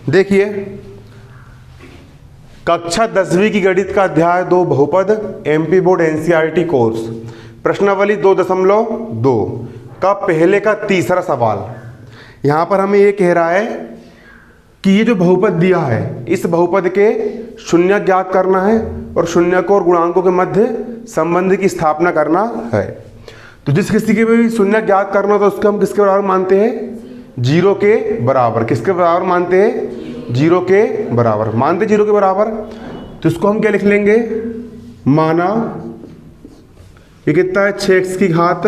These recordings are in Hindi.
देखिए, कक्षा 10वीं की गणित का अध्याय 2 बहुपद एमपी बोर्ड एनसीईआरटी कोर्स प्रश्नावली 2.2 का पहले का तीसरा सवाल। यहाँ पर हमें ये कह रहा है कि ये जो बहुपद दिया है, इस बहुपद के शून्य ज्ञात करना है और शून्यक और गुणांकों के मध्य संबंध की स्थापना करना है। तो जिस किसी के भी शून्य ज्ञात करना हो तो उसको हम किसके बराबर मानते हैं? 0 के बराबर। किसके बराबर मानते हैं? 0 के बराबर मानते, 0 के बराबर। तो इसको हम क्या लिख लेंगे? माना ये कितना है? 6x की घात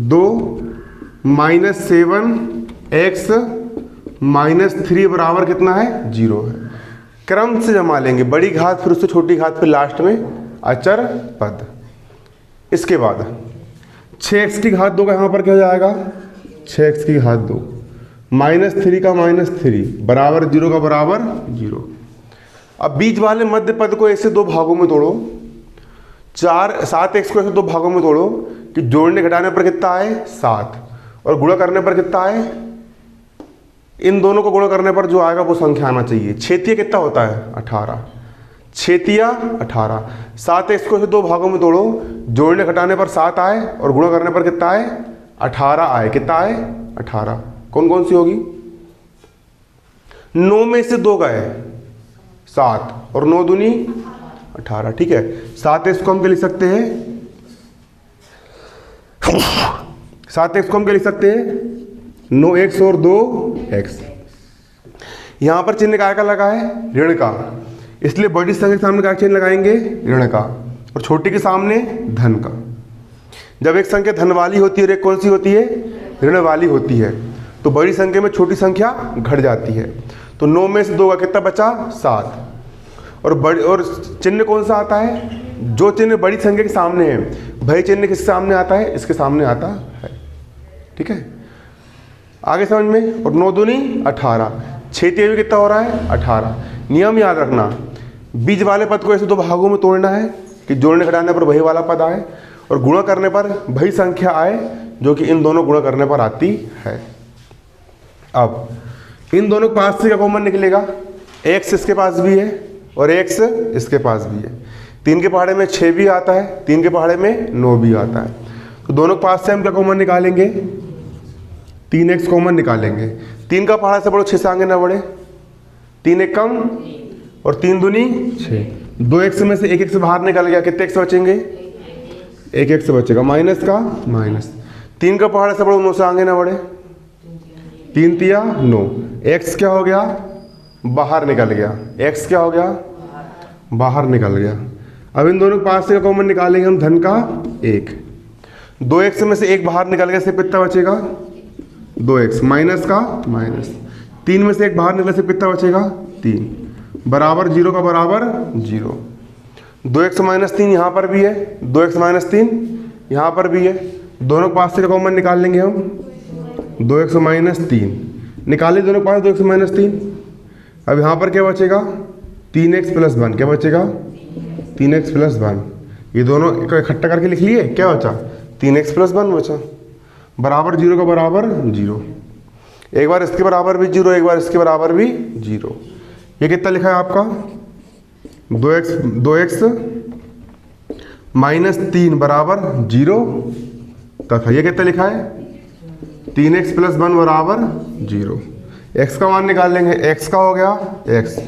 2 माइनस 7x माइनस 3 बराबर कितना है? 0 है। क्रम से जमा लेंगे, बड़ी घात फिर उससे छोटी घात फिर लास्ट में अचर पद। इसके बाद 6x की घात 2 का यहाँ पर क्या हो जाएगा? 6x की घात 2 माइनस 3 का माइनस 3 बराबर 0 का बराबर 0। अब बीच वाले मध्य पद को ऐसे दो भागों में तोड़ो, 7x को ऐसे दो भागों में तोड़ो कि जोड़ने घटाने पर कितना आए? 7 और गुणा करने पर कितना आए? इन दोनों को गुणा करने पर जो आएगा वो संख्या आना चाहिए। छेतिया कितना होता है? 18। छेतिया 18। 7x को ऐसे दो भागों में तोड़ो, जोड़ने घटाने पर 7 आए और गुणा करने पर कितना आए? 18 आए। कितना आए? 18। कौन कौन सी होगी? 9 में से 2 गए 7 और 9 दूनी 18। ठीक है, 7x को हम क्या लिख सकते हैं? 7x को हम क्या लिख सकते हैं? 9x और 2x। यहां पर चिन्ह काय का लगा है? ऋण का, इसलिए बड़ी संख्या के सामने क्या चिन्ह लगाएंगे? ऋण का, और छोटी के सामने धन का। जब एक संख्या धन वाली होती है और एक कौन सी होती है? ऋण वाली होती है, तो बड़ी संख्या में छोटी संख्या घट जाती है। तो 9 में से 2 का कितना बचा? 7। और चिन्ह कौन सा आता है? जो चिन्ह बड़ी संख्या के सामने है, भाई चिन्ह किसके सामने आता है? इसके सामने आता है। ठीक है, आगे समझ में। और 9 दूनी 18। छेतिया भी कितना हो रहा है? 18। नियम याद रखना, बीच वाले पद को ऐसे दो भागों में तोड़ना है कि जोड़ने घटाने पर वही वाला पद आए और गुणा करने पर वही संख्या आए जो कि इन दोनों गुणा करने पर आती है। अब इन दोनों के पास से क्या कॉमन निकलेगा? x इसके पास भी है और x इसके पास भी है। 3 के पहाड़े में 6 भी आता है, 3 के पहाड़े में 9 भी आता है। तो दोनों के पास से हम क्या कॉमन निकालेंगे? 3x कॉमन निकालेंगे। 3 का पहाड़ा से बढ़ो, 6 से आगे ना बढ़े। 3 एक कम और 3 दूनी 6। 2x में से 1x बाहर निकल गया, कितने x बचेंगे? 1x बचेगा, माइनस का माइनस। 3 का पहाड़ा से बढ़ो, 9 से आगे ना बढ़े। 3 तिया 9। x क्या हो गया? बाहर निकल गया। x क्या हो गया? बाहर निकल गया। अब इन दोनों के पास से कॉमन निकालेंगे हम धन का 1। 2x में से 1 बाहर निकल गया, से कितना बचेगा? 2x माइनस का माइनस। 3 में से 1 बाहर निकलने से कितना बचेगा? 3 बराबर 0 का बराबर 0। 2x माइनस 3 यहाँ पर भी है, 2x माइनस 3 यहाँ पर भी है। दोनों के पास से कॉमन निकाल लेंगे हम 2x माइनस 3 निकाले दोनों के पास 2x माइनस 3। अब यहाँ पर क्या बचेगा? 3x plus 1। क्या बचेगा? 3x plus 1। ये दोनों इकट्ठा करके लिख लिए, क्या बचा? 3x प्लस 1 बचा, बराबर 0 का बराबर 0। एक बार इसके बराबर भी 0, एक बार इसके बराबर भी 0। ये कितना लिखा है आपका? 2x माइनस 3 बराबर 0 तथा ये कितना लिखा है? 3x प्लस 1 बराबर 0। x का मान निकाल लेंगे। x का हो गया x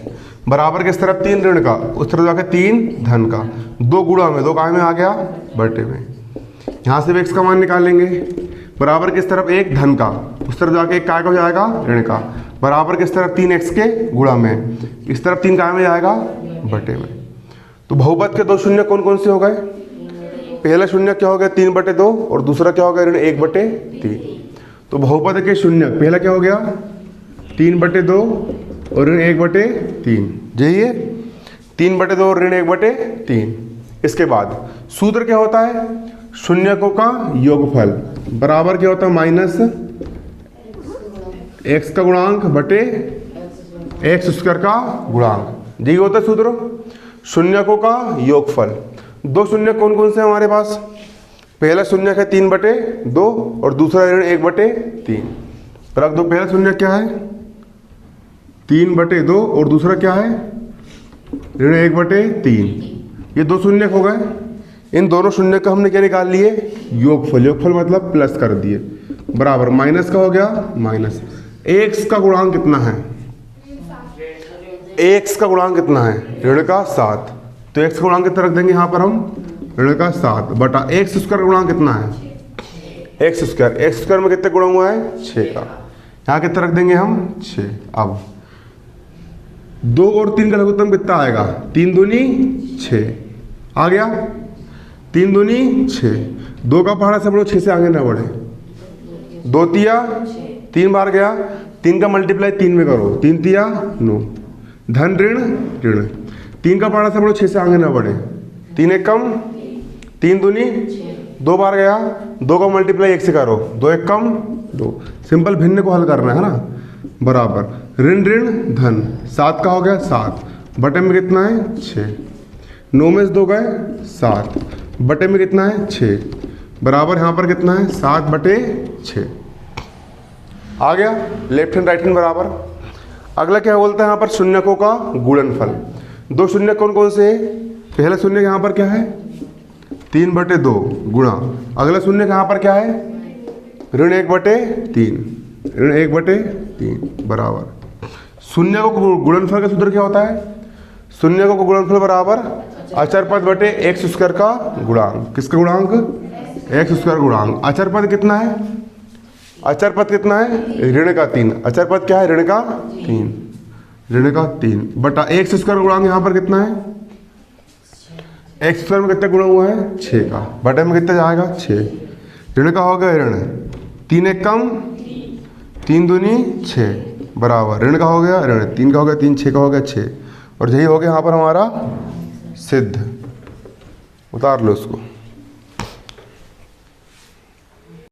बराबर किस तरफ? 3 ऋण का, उस तरफ जाकर 3 धन का। 2 गुणा में 2 काय में आ गया? बटे में। यहाँ से भी x का मान निकाल लेंगे, बराबर किस तरफ? 1 धन का, उस तरफ जाके 1 काय का हो जाएगा? ऋण का। बराबर किस तरफ? 3x के गुणा में, इस तरफ 3 काय में जाएगा? बटे में। तो बहुपद के 2 शून्य कौन कौन से हो गए? पहला शून्य क्या हो गया? 3/2 और दूसरा क्या हो गया? ऋण 1/3। तो बहुपद के शून्य पहला क्या हो गया? 3/2 और ऋण 1/3। यही है 3/2 और ऋण 1/3। इसके बाद सूत्र क्या होता है? शून्यकों का योगफल बराबर क्या होता है? माइनस x का गुणांक बटे x स्क्वायर का गुणांक। यही होता है सूत्र, शून्यकों का योगफल। 2 शून्य कौन कौन से हैं हमारे पास? पहला शून्य है 3/2 और दूसरा ऋण 1/3। रख दो। पहला शून्य क्या है? 3/2 और दूसरा क्या है ऋण 1/3। ये 2 शून्य हो गए। इन दोनों शून्य का हमने क्या निकाल लिए योगफल। योगफल मतलब प्लस कर दिए बराबर माइनस का हो गया माइनस। x का गुणांक कितना है x का गुणांक कितना है ऋण का 7। तो x का गुणांक कितना रख देंगे यहाँ पर हम ऋण का 7 बटा x स्क्वायर का गुणांक कितना है x स्क्वायर में कितने गुणा हुआ है 6 का। यहाँ कितना रख देंगे हम 6। अब 2 और 3 का लघुत्तम कितना आएगा 3 दूनी 6 आ गया 3 दूनी 6। 2 का पहाड़ा से बढ़ो 6 से आगे ना बढ़े। 2 तिया 3 बार गया 3 का मल्टीप्लाई 3 में करो 3 तिया 9 धन ऋण ऋण 3 का पहाड़ा से बढ़ो 6 से आगे ना बढ़े 3 एक कम 3 दूनी 2 बार गया 2 का मल्टीप्लाई 1 से करो 2 एक कम 2। सिंपल भिन्न को हल करना है ना बराबर ऋण ऋण धन 7 का हो गया 7 बटे में कितना है 6 9 में से 2 गए 7 बटे में कितना है 6 बराबर यहाँ पर कितना है 7/6 आ गया लेफ्ट हैंड राइट हैंड बराबर। अगला क्या बोलता है यहाँ पर शून्यकों का गुणनफल। 2 शून्य कौन कौन से है पहला शून्य यहाँ पर क्या है 3/2 गुणा अगला शून्य यहाँ पर क्या है ऋण 1/3 ऋण 1/3 बराबर शून्य को गुणनफल का सूत्र क्या होता है शून्य को गुणनफल बराबर अचर पद बटे x स्क्वायर का गुणांक। किसका गुणांक x स्क्वायर गुणांक। अचर पद कितना है अचर पद कितना है ऋण का 3। अचर पद क्या है ऋण का 3 बटा x स्क्वायर गुणांक यहाँ पर कितना है x स्क्वायर में कितना गुणा हुआ है 6 का बटे में कितना जाएगा 6 ऋण का हो गया ऋण 3 एक कम 3 दूनी 6 बराबर ऋण का हो गया ऋण 3 का हो गया 3 6 का हो गया 6 और यही हो गया यहाँ पर हमारा सिद्ध। उतार लो उसको।